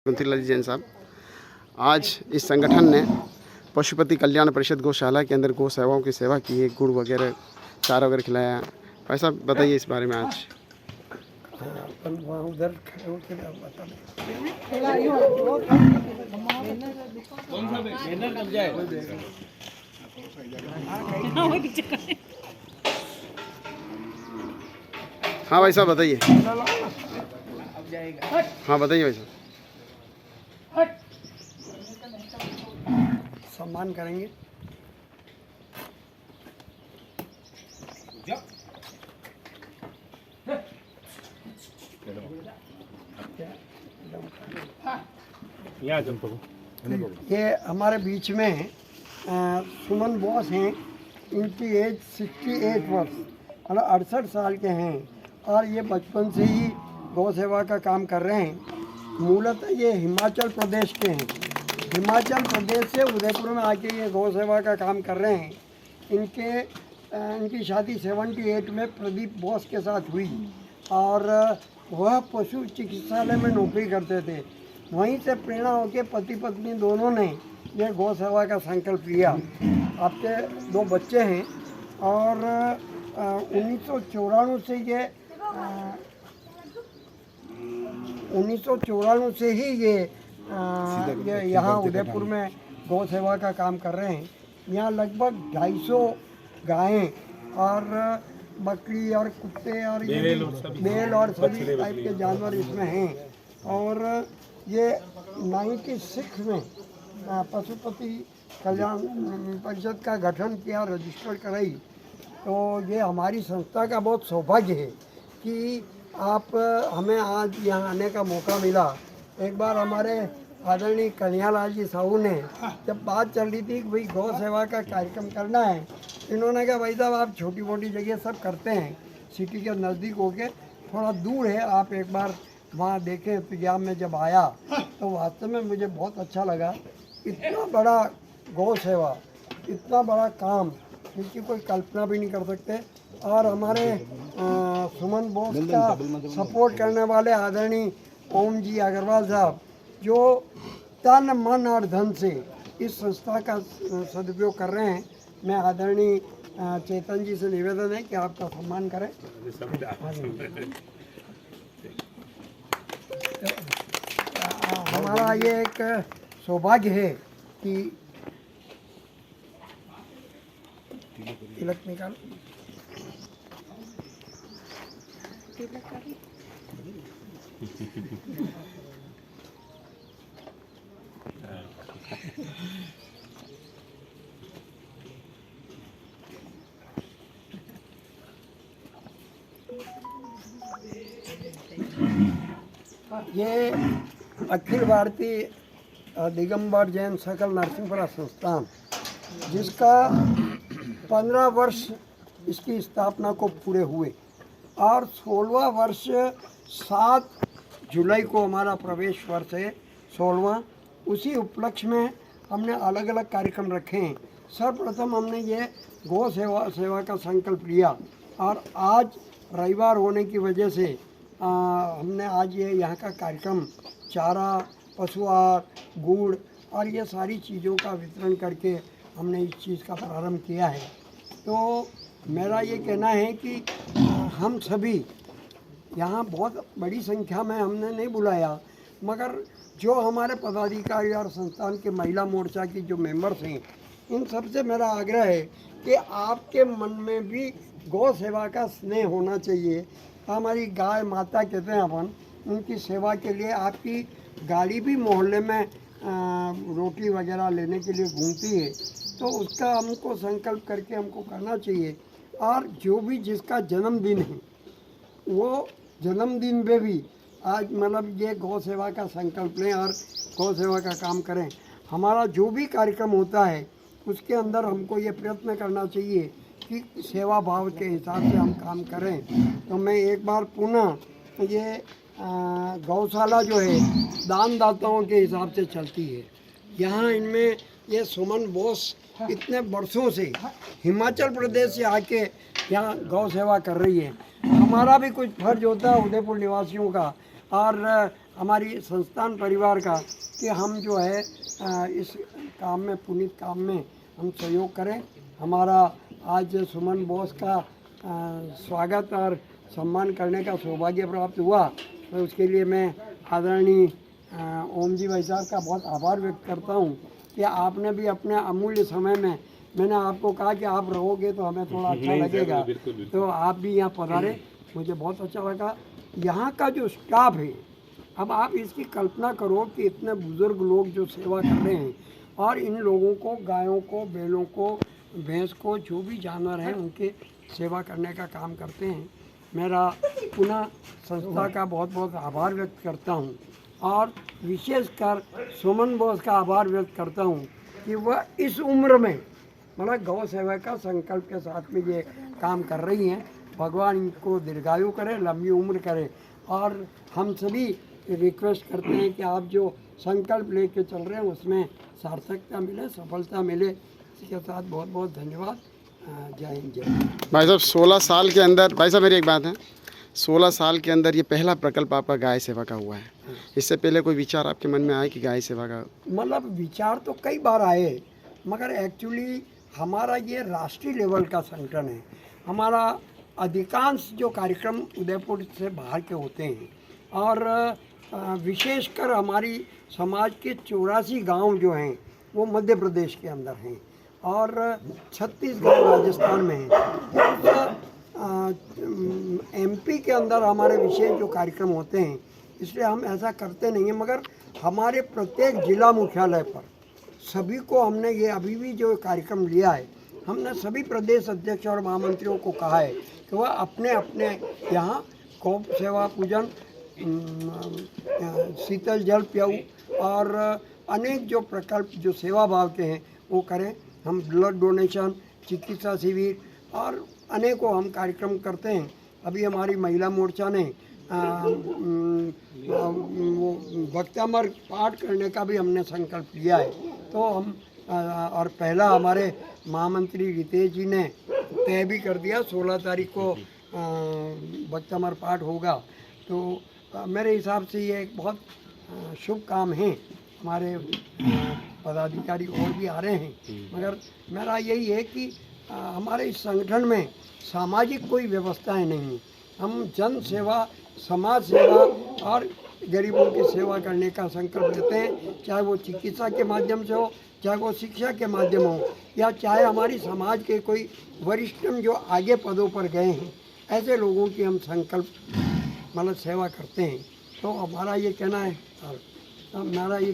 कुंतीलाल जैन साहब, आज इस संगठन ने पशुपति कल्याण परिषद गौशाला के अंदर गौ सेवाओं की सेवा की है। गुड़ वगैरह, चारा वगैरह खिलाया। भाई साहब बताइए इस बारे में आज। उधर हाँ भाई साहब बताइए। हाँ बताइए भाई साहब। सम्मान करेंगे। ये हमारे बीच में सुमन बोस हैं। इनकी एज 68 वर्ष मतलब 68 साल के हैं और ये बचपन से ही गौ सेवा का काम कर रहे हैं। मूलतः ये हिमाचल प्रदेश के हैं। हिमाचल प्रदेश से उदयपुर में आके ये गौ सेवा का काम कर रहे हैं। इनकी शादी 78 में प्रदीप बोस के साथ हुई और वह पशु चिकित्सालय में नौकरी करते थे। वहीं से प्रेरणा होकर पति पत्नी दोनों ने ये गौ सेवा का संकल्प लिया। आपके 2 बच्चे हैं और 1994 से ये 1994 से ही ये यहाँ उदयपुर में गौ सेवा का काम कर रहे हैं। यहाँ लगभग 250 गायें और बकरी और कुत्ते और ये बैल और सभी टाइप के जानवर इसमें हैं। और ये 96 में पशुपति कल्याण परिषद का गठन किया, रजिस्टर कराई। तो ये हमारी संस्था का बहुत सौभाग्य है कि आप हमें आज यहाँ आने का मौका मिला। एक बार हमारे आदरणीय कन्हैयालाल जी साहू ने जब बात चल रही थी कि भाई गौ सेवा का कार्यक्रम करना है, इन्होंने कहा भाई साहब आप छोटी मोटी जगह सब करते हैं, सिटी के नज़दीक होके थोड़ा दूर है, आप एक बार वहाँ देखें। पंजाब में जब आया तो वास्तव में मुझे बहुत अच्छा लगा। इतना बड़ा गौ सेवा, इतना बड़ा काम, जिसकी कोई कल्पना भी नहीं कर सकते। और हमारे सुमन बोस का सपोर्ट करने वाले आदरणीय ओम जी अग्रवाल साहब, जो तन मन और धन से इस संस्था का सदुपयोग कर रहे हैं। मैं आदरणीय चेतन जी से निवेदन है कि आपका सम्मान करें। हमारा ये एक सौभाग्य है कि तिलक निकाल ये अखिल भारतीय दिगंबर जैन सकल नरसिंहपुरा संस्थान, जिसका 15 वर्ष इसकी स्थापना को पूरे हुए और 16वां वर्ष 7 जुलाई को हमारा प्रवेश वर्ष है, 16वां। उसी उपलक्ष्य में हमने अलग अलग कार्यक्रम रखे हैं। सर्वप्रथम हमने ये गौ सेवा का संकल्प लिया और आज रविवार होने की वजह से हमने आज ये यहाँ का कार्यक्रम चारा, पशु आहार, गुड़ और ये सारी चीज़ों का वितरण करके हमने इस चीज़ का प्रारंभ किया है। तो मेरा ये कहना है कि हम सभी यहाँ बहुत बड़ी संख्या में हमने नहीं बुलाया, मगर जो हमारे पदाधिकारी और संस्थान के महिला मोर्चा की जो मेंबर्स हैं, इन सबसे मेरा आग्रह है कि आपके मन में भी गौ सेवा का स्नेह होना चाहिए। हमारी गाय माता कहते हैं अपन, उनकी सेवा के लिए आपकी गाड़ी भी मोहल्ले में रोटी वगैरह लेने के लिए घूमती है, तो उसका हमको संकल्प करके हमको करना चाहिए। और जो भी जिसका जन्मदिन है, वो जन्मदिन पे भी आज मतलब ये गौ सेवा का संकल्प लें और गौ सेवा का काम करें। हमारा जो भी कार्यक्रम होता है उसके अंदर हमको ये प्रयत्न करना चाहिए कि सेवा भाव के हिसाब से हम काम करें। तो मैं एक बार पुनः ये गौशाला जो है दानदाताओं के हिसाब से चलती है। यहाँ इनमें ये सुमन बोस इतने वर्षों से हिमाचल प्रदेश से आके यहाँ गौ सेवा कर रही है। हमारा भी कुछ फर्ज होता है उदयपुर निवासियों का, और हमारी संस्थान परिवार का कि हम जो है इस काम में, पुनीत काम में हम सहयोग करें। हमारा आज सुमन बोस का स्वागत और सम्मान करने का सौभाग्य प्राप्त हुआ, तो उसके लिए मैं आदरणीय ओम जी भाई साहब का बहुत आभार व्यक्त करता हूँ कि आपने भी अपने अमूल्य समय में, मैंने आपको कहा कि आप रहोगे तो हमें थोड़ा अच्छा लगेगा, तो आप भी यहाँ पधारे, मुझे बहुत अच्छा लगा। यहाँ का जो स्टाफ है, अब आप इसकी कल्पना करो कि इतने बुज़ुर्ग लोग जो सेवा कर रहे हैं और इन लोगों को, गायों को, बैलों को, भैंस को, जो भी जानवर हैं उनके सेवा करने का काम करते हैं। मेरा पुनः संस्था का बहुत बहुत आभार व्यक्त करता हूँ और विशेषकर सुमन बोस का आभार व्यक्त करता हूँ कि वह इस उम्र में मतलब गौ सेवा का संकल्प के साथ में ये काम कर रही हैं। भगवान इनको दीर्घायु करे, लंबी उम्र करे, और हम सभी रिक्वेस्ट करते हैं कि आप जो संकल्प लेके चल रहे हैं उसमें सार्थकता मिले, सफलता मिले। इसके साथ बहुत बहुत धन्यवाद। जय हिंद, जय भारत। भाई साहब 16 साल के अंदर, भाई साहब मेरी एक बात है, 16 साल के अंदर ये पहला प्रकल्प आपका गाय सेवा का हुआ है। इससे पहले कोई विचार आपके मन में आए कि गाय सेवा का? मतलब विचार तो कई बार आए, मगर एक्चुअली हमारा ये राष्ट्रीय लेवल का संगठन है। हमारा अधिकांश जो कार्यक्रम उदयपुर से बाहर के होते हैं और विशेषकर हमारी समाज के 84 गांव जो हैं वो मध्य प्रदेश के अंदर हैं और 36 गांव राजस्थान में हैं। एमपी के अंदर हमारे विशेष जो कार्यक्रम होते हैं, इसलिए हम ऐसा करते नहीं हैं, मगर हमारे प्रत्येक जिला मुख्यालय पर सभी को हमने ये अभी भी जो कार्यक्रम लिया है, हमने सभी प्रदेश अध्यक्ष और महामंत्रियों को कहा है कि वह अपने अपने यहाँ गौ सेवा पूजन, शीतल जल पियाऊ और अनेक जो प्रकल्प जो सेवा भाव के हैं वो करें। हम ब्लड डोनेशन, चिकित्सा शिविर और अनेकों हम कार्यक्रम करते हैं। अभी हमारी महिला मोर्चा ने वो भक्तामर पाठ करने का भी हमने संकल्प लिया है, तो हम और पहला हमारे महामंत्री रितेश जी ने तय भी कर दिया 16 तारीख को भक्तामर पाठ होगा। तो मेरे हिसाब से ये एक बहुत शुभ काम है। हमारे पदाधिकारी और भी आ रहे हैं, मगर मेरा यही है कि हमारे इस संगठन में सामाजिक कोई व्यवस्थाएं नहीं। हम जन सेवा, समाज सेवा और गरीबों की सेवा करने का संकल्प लेते हैं, चाहे वो चिकित्सा के माध्यम से हो, चाहे वो शिक्षा के माध्यम हो, या चाहे हमारी समाज के कोई वरिष्ठम जो आगे पदों पर गए हैं, ऐसे लोगों की हम संकल्प मतलब सेवा करते हैं। तो हमारा ये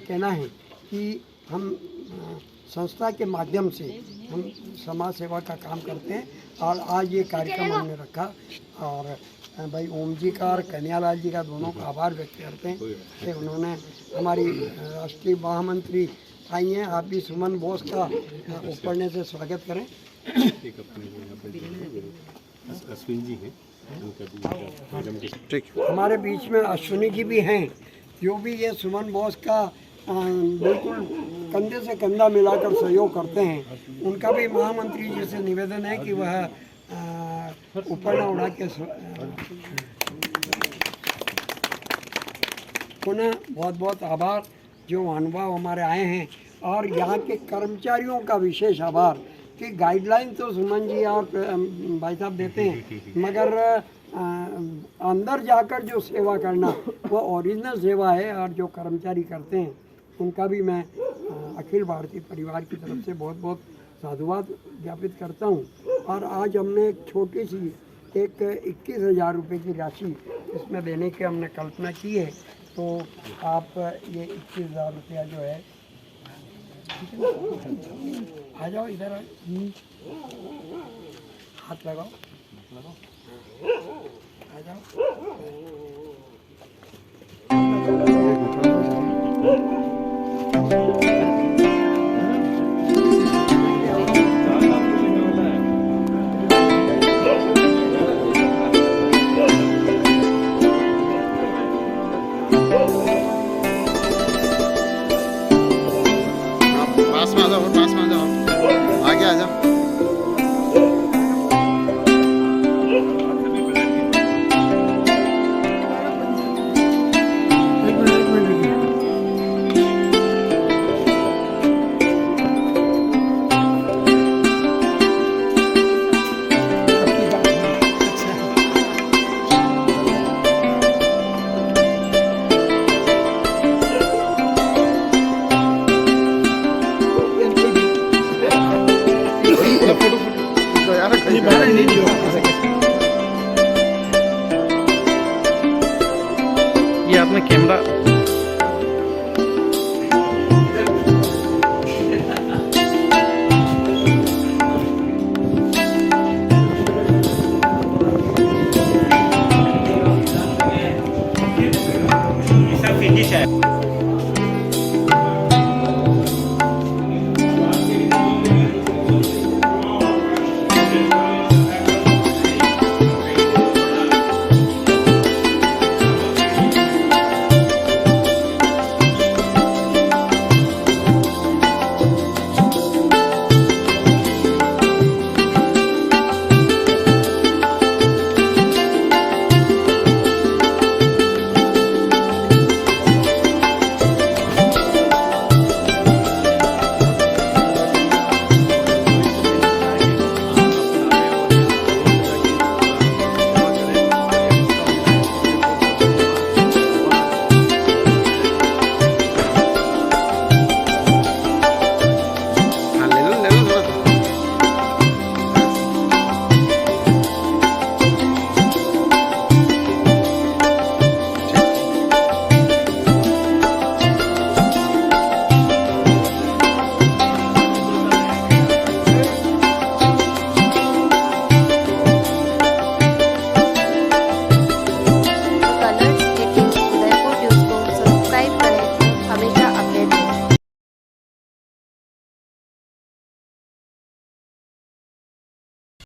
कहना है कि हम संस्था के माध्यम से हम समाज सेवा का काम करते हैं और आज ये कार्यक्रम हमने रखा और भाई ओम जी का और कन्यालाल जी का दोनों का आभार व्यक्त करते हैं कि उन्होंने हमारी राष्ट्रीय महामंत्री आई हैं। आप भी सुमन बोस का उपरने से स्वागत करें। अश्विन जी हैं, ठीक। हमारे बीच में अश्विनी जी भी हैं, जो भी ये सुमन बोस का बिल्कुल कंधे से कंधा मिलाकर सहयोग करते हैं। उनका भी महामंत्री जी से निवेदन है कि वह ऊपर न उड़ा के पुनः बहुत बहुत आभार जो महानुभाव हमारे आए हैं, और यहाँ के कर्मचारियों का विशेष आभार कि गाइडलाइन तो सुमन जी और भाई साहब देते हैं, मगर अंदर जाकर जो सेवा करना वो ओरिजिनल सेवा है। और जो कर्मचारी करते हैं उनका भी मैं अखिल भारतीय परिवार की तरफ से बहुत बहुत साधुवाद ज्ञापित करता हूँ। और आज हमने एक छोटी सी 21,000 रुपये की राशि इसमें देने की हमने कल्पना की है। तो आप ये 21,000 रुपया जो है, आ जाओ इधर, हाथ लगाओ, आ जाओ। पास में आ जाओ, पास में आ जाओ, आगे आ जाओ। ये आपने कैमरा